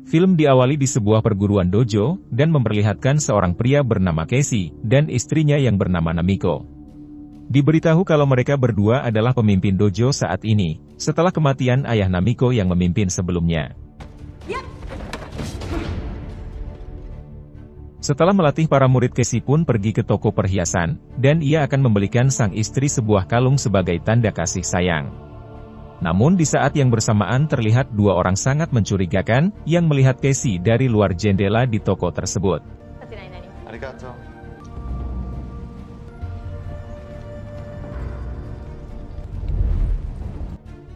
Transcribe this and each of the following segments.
Film diawali di sebuah perguruan dojo, dan memperlihatkan seorang pria bernama Casey, dan istrinya yang bernama Namiko. Diberitahu kalau mereka berdua adalah pemimpin dojo saat ini, setelah kematian ayah Namiko yang memimpin sebelumnya. Setelah melatih para murid, Casey pun pergi ke toko perhiasan, dan ia akan membelikan sang istri sebuah kalung sebagai tanda kasih sayang. Namun di saat yang bersamaan terlihat dua orang sangat mencurigakan, yang melihat Casey dari luar jendela di toko tersebut.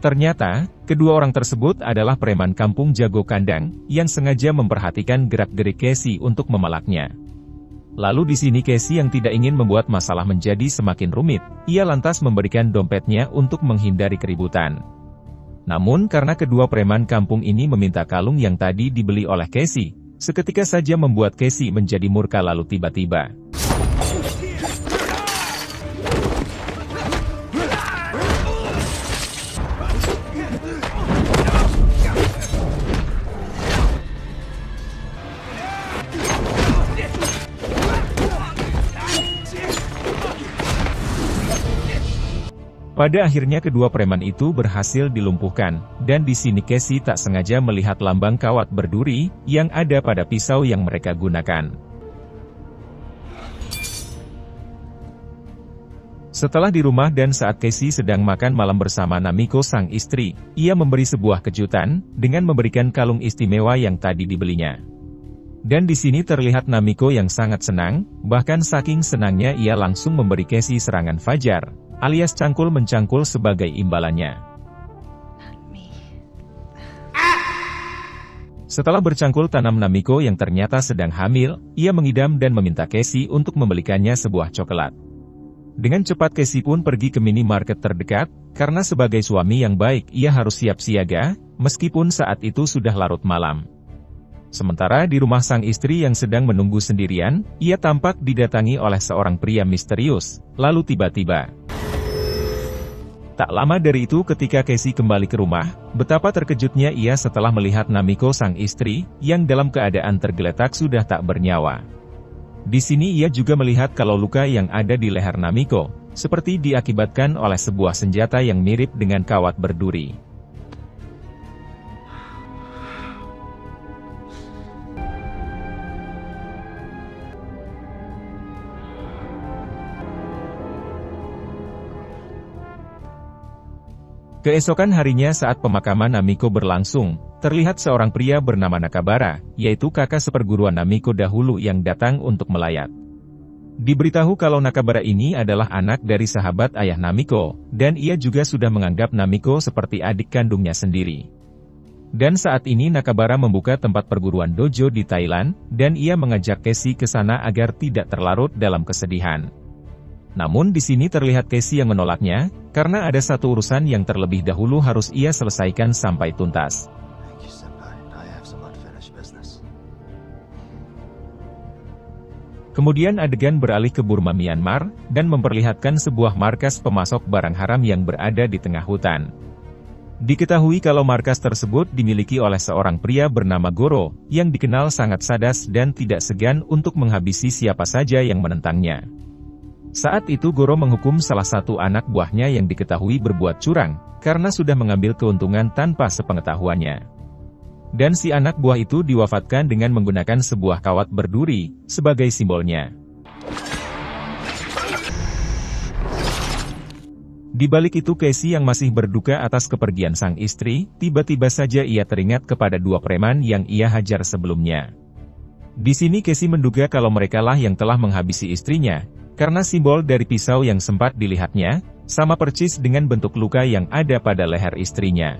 Ternyata, kedua orang tersebut adalah preman kampung jago kandang, yang sengaja memperhatikan gerak-gerik Casey untuk memalaknya. Lalu di sini Casey yang tidak ingin membuat masalah menjadi semakin rumit, ia lantas memberikan dompetnya untuk menghindari keributan. Namun karena kedua preman kampung ini meminta kalung yang tadi dibeli oleh Casey, seketika saja membuat Casey menjadi murka lalu tiba-tiba. Pada akhirnya kedua preman itu berhasil dilumpuhkan, dan di sini Casey tak sengaja melihat lambang kawat berduri, yang ada pada pisau yang mereka gunakan. Setelah di rumah dan saat Casey sedang makan malam bersama Namiko sang istri, ia memberi sebuah kejutan, dengan memberikan kalung istimewa yang tadi dibelinya. Dan di sini terlihat Namiko yang sangat senang, bahkan saking senangnya ia langsung memberi Casey serangan fajar, alias cangkul-mencangkul sebagai imbalannya. Setelah bercangkul tanam Namiko yang ternyata sedang hamil, ia mengidam dan meminta Casey untuk membelikannya sebuah coklat. Dengan cepat Casey pun pergi ke minimarket terdekat, karena sebagai suami yang baik ia harus siap siaga, meskipun saat itu sudah larut malam. Sementara di rumah sang istri yang sedang menunggu sendirian, ia tampak didatangi oleh seorang pria misterius, lalu tiba-tiba. Tak lama dari itu ketika Casey kembali ke rumah, betapa terkejutnya ia setelah melihat Namiko sang istri, yang dalam keadaan tergeletak sudah tak bernyawa. Di sini ia juga melihat kalau luka yang ada di leher Namiko, seperti diakibatkan oleh sebuah senjata yang mirip dengan kawat berduri. Keesokan harinya saat pemakaman Namiko berlangsung, terlihat seorang pria bernama Nakabara, yaitu kakak seperguruan Namiko dahulu yang datang untuk melayat. Diberitahu kalau Nakabara ini adalah anak dari sahabat ayah Namiko, dan ia juga sudah menganggap Namiko seperti adik kandungnya sendiri. Dan saat ini Nakabara membuka tempat perguruan dojo di Thailand, dan ia mengajak Casey ke sana agar tidak terlarut dalam kesedihan. Namun di sini terlihat Casey yang menolaknya, karena ada satu urusan yang terlebih dahulu harus ia selesaikan sampai tuntas. Kemudian adegan beralih ke Burma Myanmar, dan memperlihatkan sebuah markas pemasok barang haram yang berada di tengah hutan. Diketahui kalau markas tersebut dimiliki oleh seorang pria bernama Goro, yang dikenal sangat sadas dan tidak segan untuk menghabisi siapa saja yang menentangnya. Saat itu Goro menghukum salah satu anak buahnya yang diketahui berbuat curang, karena sudah mengambil keuntungan tanpa sepengetahuannya. Dan si anak buah itu diwafatkan dengan menggunakan sebuah kawat berduri, sebagai simbolnya. Di balik itu Casey yang masih berduka atas kepergian sang istri, tiba-tiba saja ia teringat kepada dua preman yang ia hajar sebelumnya. Di sini Casey menduga kalau merekalah yang telah menghabisi istrinya, karena simbol dari pisau yang sempat dilihatnya, sama persis dengan bentuk luka yang ada pada leher istrinya.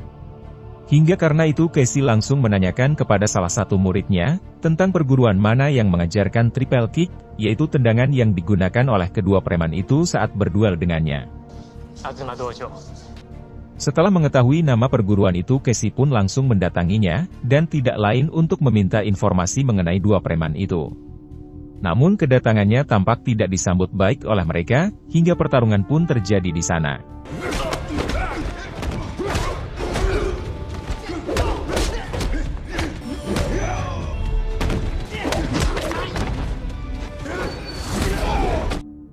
Hingga karena itu Casey langsung menanyakan kepada salah satu muridnya, tentang perguruan mana yang mengajarkan triple kick, yaitu tendangan yang digunakan oleh kedua preman itu saat berduel dengannya. Setelah mengetahui nama perguruan itu Casey pun langsung mendatanginya, dan tidak lain untuk meminta informasi mengenai dua preman itu. Namun kedatangannya tampak tidak disambut baik oleh mereka, hingga pertarungan pun terjadi di sana.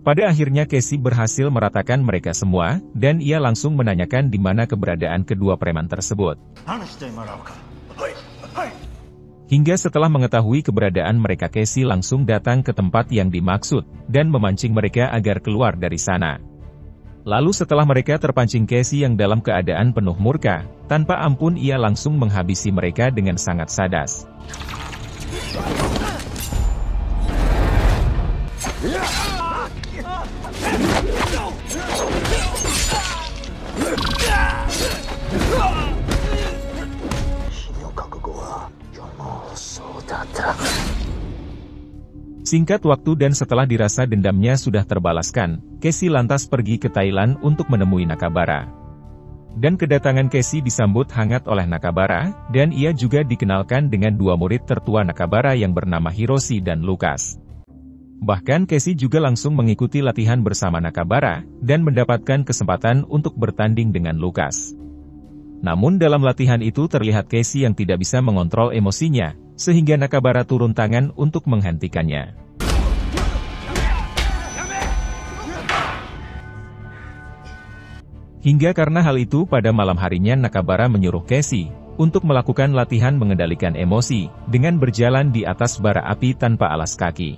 Pada akhirnya Casey berhasil meratakan mereka semua, dan ia langsung menanyakan di mana keberadaan kedua preman tersebut. Hingga setelah mengetahui keberadaan mereka, Casey langsung datang ke tempat yang dimaksud, dan memancing mereka agar keluar dari sana. Lalu setelah mereka terpancing, Casey yang dalam keadaan penuh murka, tanpa ampun ia langsung menghabisi mereka dengan sangat sadas. Singkat waktu dan setelah dirasa dendamnya sudah terbalaskan, Casey lantas pergi ke Thailand untuk menemui Nakabara. Dan kedatangan Casey disambut hangat oleh Nakabara, dan ia juga dikenalkan dengan dua murid tertua Nakabara yang bernama Hiroshi dan Lucas. Bahkan Casey juga langsung mengikuti latihan bersama Nakabara, dan mendapatkan kesempatan untuk bertanding dengan Lucas. Namun dalam latihan itu terlihat Casey yang tidak bisa mengontrol emosinya, sehingga Nakabara turun tangan untuk menghentikannya. Hingga karena hal itu pada malam harinya Nakabara menyuruh Casey untuk melakukan latihan mengendalikan emosi, dengan berjalan di atas bara api tanpa alas kaki.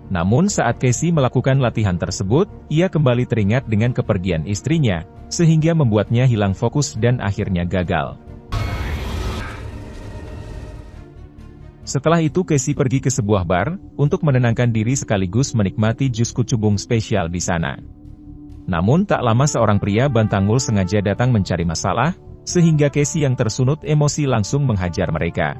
Namun saat Casey melakukan latihan tersebut, ia kembali teringat dengan kepergian istrinya, sehingga membuatnya hilang fokus dan akhirnya gagal. Setelah itu Casey pergi ke sebuah bar, untuk menenangkan diri sekaligus menikmati jus kucubung spesial di sana. Namun tak lama seorang pria Bantangul sengaja datang mencari masalah, sehingga Casey yang tersunut emosi langsung menghajar mereka.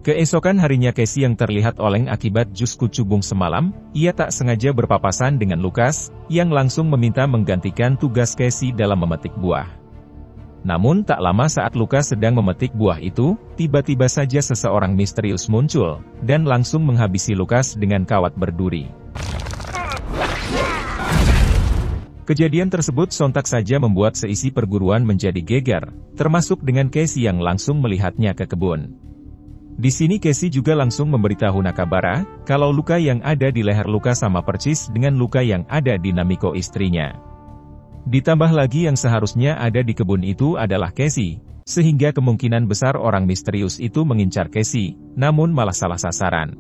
Keesokan harinya Casey yang terlihat oleng akibat jus kucubung semalam, ia tak sengaja berpapasan dengan Lucas, yang langsung meminta menggantikan tugas Casey dalam memetik buah. Namun tak lama saat Lucas sedang memetik buah itu, tiba-tiba saja seseorang misterius muncul, dan langsung menghabisi Lucas dengan kawat berduri. Kejadian tersebut sontak saja membuat seisi perguruan menjadi geger, termasuk dengan Casey yang langsung melihatnya ke kebun. Di sini Casey juga langsung memberitahu Nakabara, kalau luka yang ada di leher Lucas sama persis dengan luka yang ada di Namiko istrinya. Ditambah lagi yang seharusnya ada di kebun itu adalah Casey, sehingga kemungkinan besar orang misterius itu mengincar Casey, namun malah salah sasaran.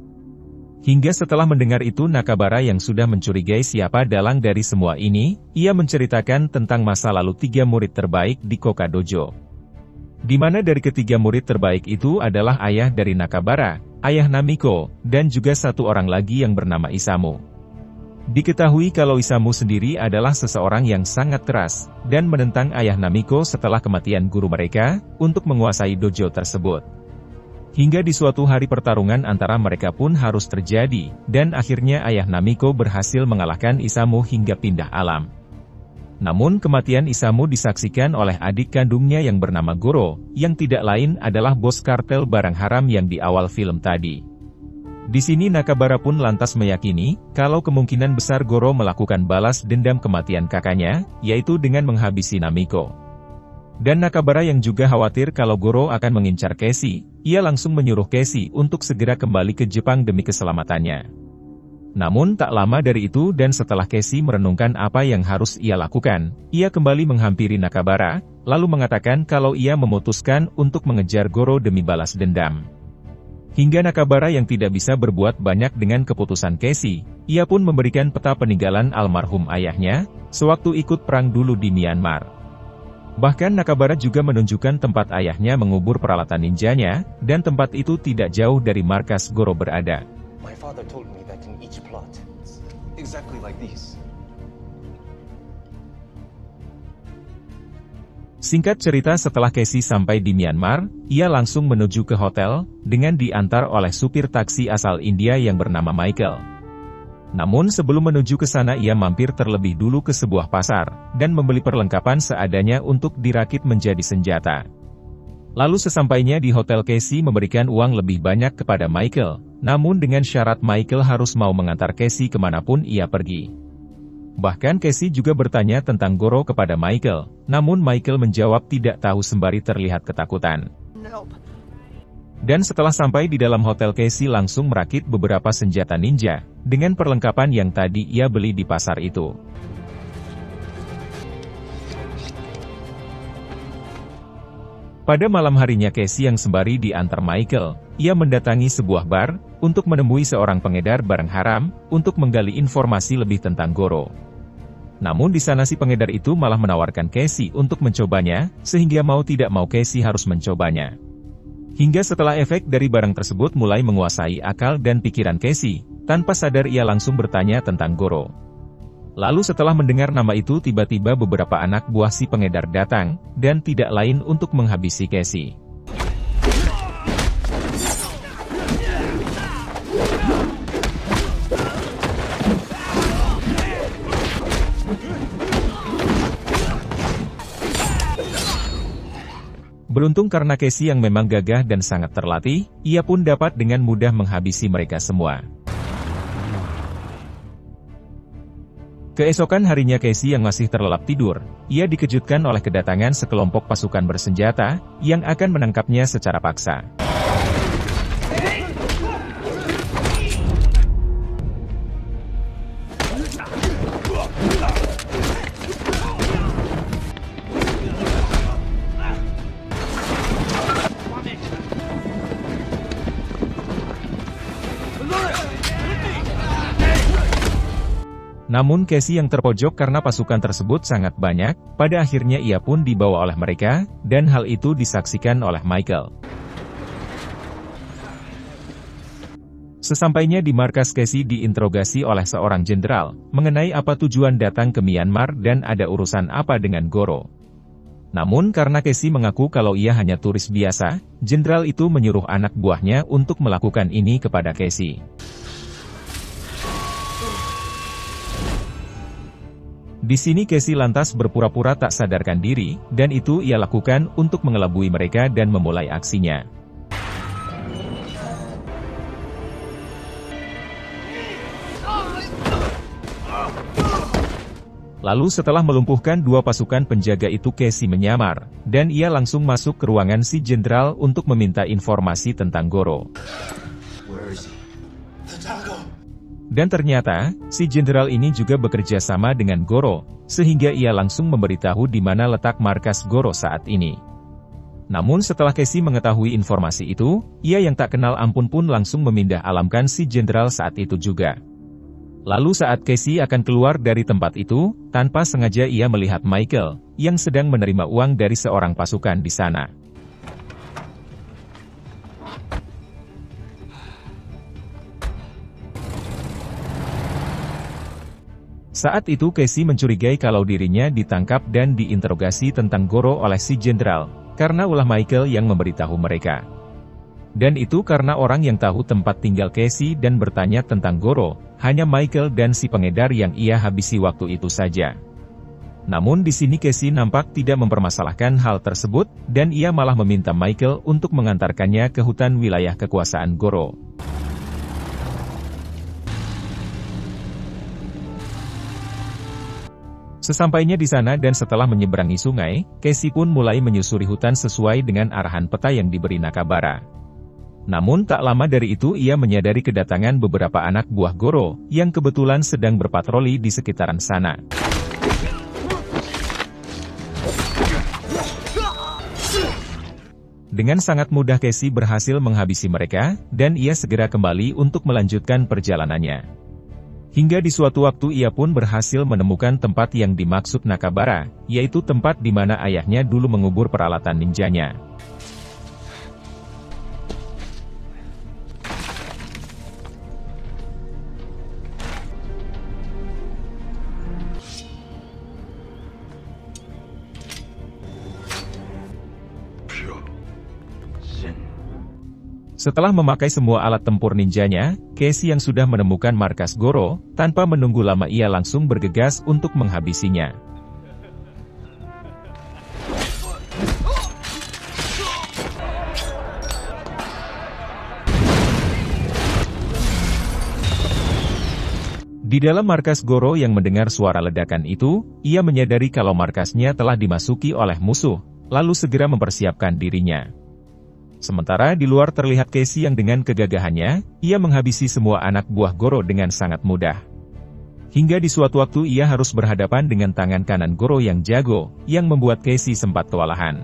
Hingga setelah mendengar itu Nakabara yang sudah mencurigai siapa dalang dari semua ini, ia menceritakan tentang masa lalu 3 murid terbaik di Koka Dojo. Di mana dari ketiga murid terbaik itu adalah ayah dari Nakabara, ayah Namiko, dan juga satu orang lagi yang bernama Isamu. Diketahui kalau Isamu sendiri adalah seseorang yang sangat keras, dan menentang ayah Namiko setelah kematian guru mereka, untuk menguasai dojo tersebut. Hingga di suatu hari pertarungan antara mereka pun harus terjadi, dan akhirnya ayah Namiko berhasil mengalahkan Isamu hingga pindah alam. Namun kematian Isamu disaksikan oleh adik kandungnya yang bernama Goro, yang tidak lain adalah bos kartel barang haram yang di awal film tadi. Di sini Nakabara pun lantas meyakini, kalau kemungkinan besar Goro melakukan balas dendam kematian kakaknya, yaitu dengan menghabisi Namiko. Dan Nakabara yang juga khawatir kalau Goro akan mengincar Casey, ia langsung menyuruh Casey untuk segera kembali ke Jepang demi keselamatannya. Namun tak lama dari itu dan setelah Casey merenungkan apa yang harus ia lakukan, ia kembali menghampiri Nakabara, lalu mengatakan kalau ia memutuskan untuk mengejar Goro demi balas dendam. Hingga Nakabara yang tidak bisa berbuat banyak dengan keputusan Casey, ia pun memberikan peta peninggalan almarhum ayahnya, sewaktu ikut perang dulu di Myanmar. Bahkan Nakabara juga menunjukkan tempat ayahnya mengubur peralatan ninjanya, dan tempat itu tidak jauh dari markas Goro berada. My father told me that in each plot, it's exactly like these. Singkat cerita setelah Casey sampai di Myanmar, ia langsung menuju ke hotel, dengan diantar oleh supir taksi asal India yang bernama Michael. Namun sebelum menuju ke sana ia mampir terlebih dulu ke sebuah pasar, dan membeli perlengkapan seadanya untuk dirakit menjadi senjata. Lalu sesampainya di hotel, Casey memberikan uang lebih banyak kepada Michael, namun dengan syarat Michael harus mau mengantar Casey kemanapun ia pergi. Bahkan Casey juga bertanya tentang Goro kepada Michael, namun Michael menjawab tidak tahu sembari terlihat ketakutan. Dan setelah sampai di dalam hotel, Casey langsung merakit beberapa senjata ninja, dengan perlengkapan yang tadi ia beli di pasar itu. Pada malam harinya, Casey yang sembari diantar Michael, ia mendatangi sebuah bar, untuk menemui seorang pengedar barang haram, untuk menggali informasi lebih tentang Goro. Namun di sana si pengedar itu malah menawarkan Casey untuk mencobanya, sehingga mau tidak mau Casey harus mencobanya. Hingga setelah efek dari barang tersebut mulai menguasai akal dan pikiran Casey, tanpa sadar ia langsung bertanya tentang Goro. Lalu setelah mendengar nama itu, tiba-tiba beberapa anak buah si pengedar datang, dan tidak lain untuk menghabisi Casey. Beruntung karena Casey yang memang gagah dan sangat terlatih, ia pun dapat dengan mudah menghabisi mereka semua. Keesokan harinya, Casey yang masih terlelap tidur, ia dikejutkan oleh kedatangan sekelompok pasukan bersenjata, yang akan menangkapnya secara paksa. Namun Casey yang terpojok karena pasukan tersebut sangat banyak, pada akhirnya ia pun dibawa oleh mereka, dan hal itu disaksikan oleh Michael. Sesampainya di markas, Casey diinterogasi oleh seorang jenderal, mengenai apa tujuan datang ke Myanmar dan ada urusan apa dengan Goro. Namun karena Casey mengaku kalau ia hanya turis biasa, jenderal itu menyuruh anak buahnya untuk melakukan ini kepada Casey. Di sini Casey lantas berpura-pura tak sadarkan diri, dan itu ia lakukan untuk mengelabui mereka dan memulai aksinya. Lalu setelah melumpuhkan dua pasukan penjaga itu, Casey menyamar, dan ia langsung masuk ke ruangan si jenderal untuk meminta informasi tentang Goro. Dan ternyata, si jenderal ini juga bekerja sama dengan Goro, sehingga ia langsung memberitahu di mana letak markas Goro saat ini. Namun setelah Casey mengetahui informasi itu, ia yang tak kenal ampun pun langsung memindah alamkan si jenderal saat itu juga. Lalu saat Casey akan keluar dari tempat itu, tanpa sengaja ia melihat Michael, yang sedang menerima uang dari seorang pasukan di sana. Saat itu Casey mencurigai kalau dirinya ditangkap dan diinterogasi tentang Goro oleh si jenderal, karena ulah Michael yang memberitahu mereka. Dan itu karena orang yang tahu tempat tinggal Casey dan bertanya tentang Goro, hanya Michael dan si pengedar yang ia habisi waktu itu saja. Namun di sini Casey nampak tidak mempermasalahkan hal tersebut, dan ia malah meminta Michael untuk mengantarkannya ke hutan wilayah kekuasaan Goro. Sesampainya di sana dan setelah menyeberangi sungai, Casey pun mulai menyusuri hutan sesuai dengan arahan peta yang diberi Nakabara. Namun tak lama dari itu ia menyadari kedatangan beberapa anak buah Goro, yang kebetulan sedang berpatroli di sekitaran sana. Dengan sangat mudah Casey berhasil menghabisi mereka, dan ia segera kembali untuk melanjutkan perjalanannya. Hingga di suatu waktu ia pun berhasil menemukan tempat yang dimaksud Nakabara, yaitu tempat di mana ayahnya dulu mengubur peralatan ninjanya. Setelah memakai semua alat tempur ninjanya, Casey yang sudah menemukan markas Goro, tanpa menunggu lama ia langsung bergegas untuk menghabisinya. Di dalam markas Goro yang mendengar suara ledakan itu, ia menyadari kalau markasnya telah dimasuki oleh musuh, lalu segera mempersiapkan dirinya. Sementara di luar terlihat Casey yang dengan kegagahannya, ia menghabisi semua anak buah Goro dengan sangat mudah. Hingga di suatu waktu ia harus berhadapan dengan tangan kanan Goro yang jago, yang membuat Casey sempat kewalahan.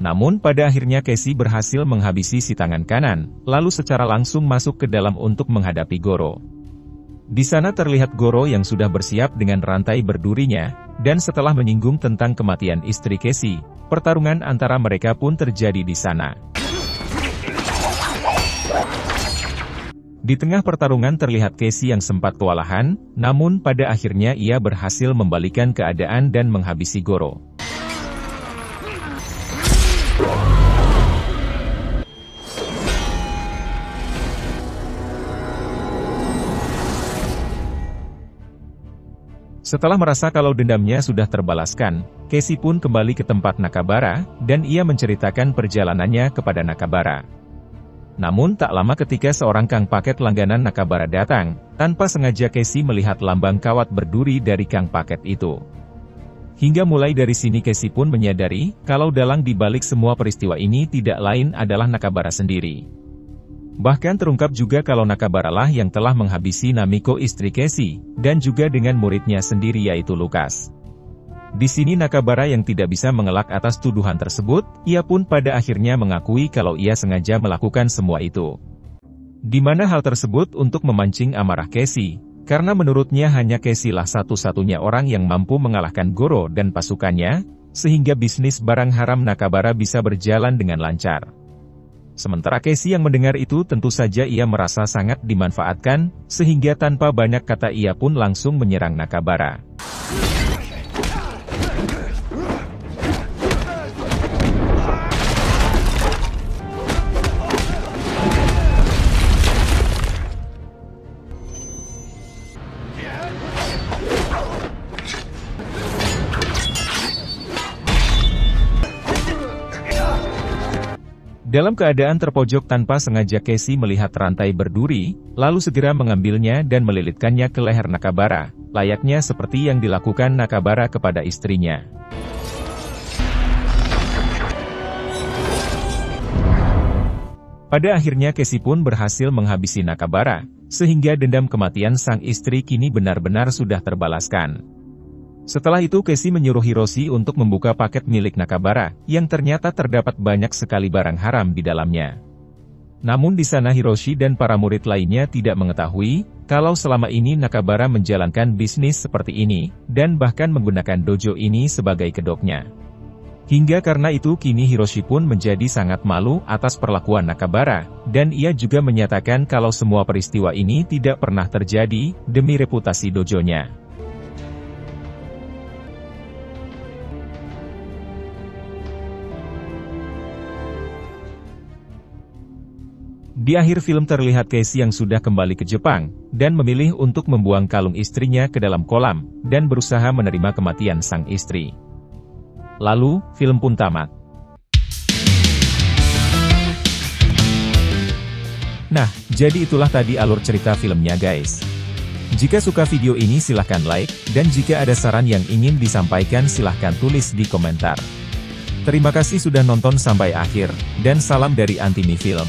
Namun pada akhirnya Casey berhasil menghabisi si tangan kanan, lalu secara langsung masuk ke dalam untuk menghadapi Goro. Di sana terlihat Goro yang sudah bersiap dengan rantai berdurinya, dan setelah menyinggung tentang kematian istri Casey, pertarungan antara mereka pun terjadi di sana. Di tengah pertarungan terlihat Casey yang sempat kewalahan, namun pada akhirnya ia berhasil membalikan keadaan dan menghabisi Goro. Setelah merasa kalau dendamnya sudah terbalaskan, Casey pun kembali ke tempat Nakabara, dan ia menceritakan perjalanannya kepada Nakabara. Namun tak lama ketika seorang kang paket langganan Nakabara datang, tanpa sengaja Casey melihat lambang kawat berduri dari kang paket itu. Hingga mulai dari sini Casey pun menyadari, kalau dalang di balik semua peristiwa ini tidak lain adalah Nakabara sendiri. Bahkan terungkap juga kalau Nakabara lah yang telah menghabisi Namiko istri Casey, dan juga dengan muridnya sendiri yaitu Lucas. Di sini Nakabara yang tidak bisa mengelak atas tuduhan tersebut, ia pun pada akhirnya mengakui kalau ia sengaja melakukan semua itu. Di mana hal tersebut untuk memancing amarah Casey, karena menurutnya hanya Casey lah satu-satunya orang yang mampu mengalahkan Goro dan pasukannya, sehingga bisnis barang haram Nakabara bisa berjalan dengan lancar. Sementara Casey yang mendengar itu tentu saja ia merasa sangat dimanfaatkan, sehingga tanpa banyak kata ia pun langsung menyerang Nakabara. Dalam keadaan terpojok tanpa sengaja Casey melihat rantai berduri, lalu segera mengambilnya dan melilitkannya ke leher Nakabara, layaknya seperti yang dilakukan Nakabara kepada istrinya. Pada akhirnya Casey pun berhasil menghabisi Nakabara, sehingga dendam kematian sang istri kini benar-benar sudah terbalaskan. Setelah itu Casey menyuruh Hiroshi untuk membuka paket milik Nakabara, yang ternyata terdapat banyak sekali barang haram di dalamnya. Namun di sana Hiroshi dan para murid lainnya tidak mengetahui, kalau selama ini Nakabara menjalankan bisnis seperti ini, dan bahkan menggunakan dojo ini sebagai kedoknya. Hingga karena itu kini Hiroshi pun menjadi sangat malu atas perlakuan Nakabara, dan ia juga menyatakan kalau semua peristiwa ini tidak pernah terjadi, demi reputasi dojonya. Di akhir film terlihat Casey yang sudah kembali ke Jepang, dan memilih untuk membuang kalung istrinya ke dalam kolam, dan berusaha menerima kematian sang istri. Lalu, film pun tamat. Nah, jadi itulah tadi alur cerita filmnya guys. Jika suka video ini silahkan like, dan jika ada saran yang ingin disampaikan silahkan tulis di komentar. Terima kasih sudah nonton sampai akhir, dan salam dari Antimi Film.